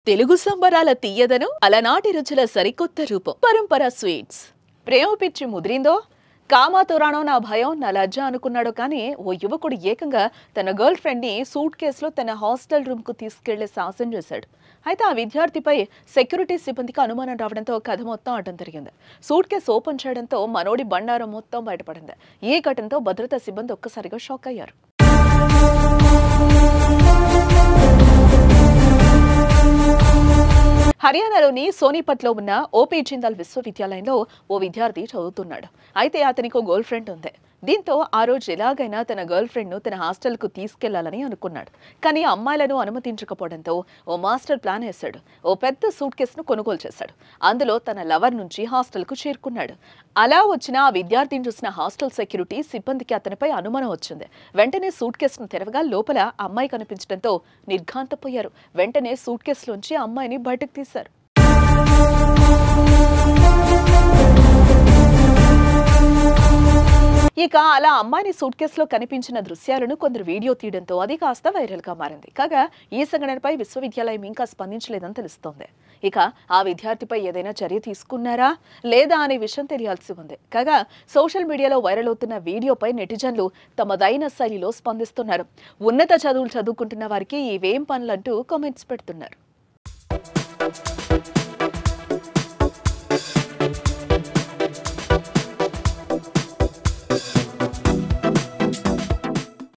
తెలుగు సంబరాల తీయదను అలనాటి రుచుల సరికొత్త రూపం పరంపర స్వీట్స్. ప్రేమ పిచ్చి ముదిరిందో, కామాతురాణో నా భయం నా లజ్జ అనుకున్నాడో కానీ ఓ యువకుడు ఏకంగా తన గర్ల్ ఫ్రెండ్ ని సూట్ కేసులో తన హాస్టల్ రూమ్ కు తీసుకెళ్లే సాహసం చేశాడు. అయితే ఆ విద్యార్థిపై సెక్యూరిటీ సిబ్బందికి అనుమానం రావడంతో కథ మొత్తం అడ్డం తిరిగింది. సూట్ కేసు ఓపెన్ చేయడంతో మనోడి బండారం మొత్తం బయటపడింది. ఈ ఘటనతో భద్రతా సిబ్బంది ఒక్కసారిగా షాక్ అయ్యారు. హర్యానాలోని సోనీపట్లో ఉన్న ఓపీ జిందాల్ విశ్వవిద్యాలయంలో ఓ విద్యార్థి చదువుతున్నాడు. అయితే అతనికి ఓ గర్ల్ ఫ్రెండ్ ఉంది. దీంతో ఆ రోజు ఎలాగైనా తన గర్ల్ ఫ్రెండ్ ను తన హాస్టల్ కు తీసుకెళ్లాలని అనుకున్నాడు. కానీ అమ్మాయిలను అనుమతించకపోవడంతో ఓ మాస్టర్ ప్లాన్ వేశాడు. ఓ పెద్ద సూట్ కేసును కొనుగోలు చేశాడు. అందులో తన లవర్ నుంచి హాస్టల్ కు చేరుకున్నాడు. అలా వచ్చిన ఆ విద్యార్థిని చూసిన హాస్టల్ సెక్యూరిటీ సిబ్బందికి అతనిపై అనుమానం వచ్చింది. వెంటనే సూట్ కేసును తెరవగా లోపల అమ్మాయి కనిపించడంతో నిర్ఘాంతపోయారు. వెంటనే సూట్ కేసులోంచి అమ్మాయిని బయటకు తీశారు. ఇక అలా అమ్మాయిని సూట్ కేసులో కనిపించిన దృశ్యాలను కొందరు వీడియో తీయడంతో అది కాస్త వైరల్ గా మారింది. కాగా ఈ సంఘటనపై విశ్వవిద్యాలయం ఇంకా స్పందించలేదని తెలుస్తోంది. ఇక ఆ విద్యార్థిపై ఏదైనా చర్య తీసుకున్నారా లేదా అనే విషయం తెలియాల్సి ఉంది. కాగా సోషల్ మీడియాలో వైరల్ అవుతున్న వీడియోపై నెటిజన్లు తమదైన శైలిలో స్పందిస్తున్నారు. ఉన్నత చదువులు చదువుకుంటున్న వారికి ఇవేం పనులంటూ కామెంట్స్ పెడుతున్నారు.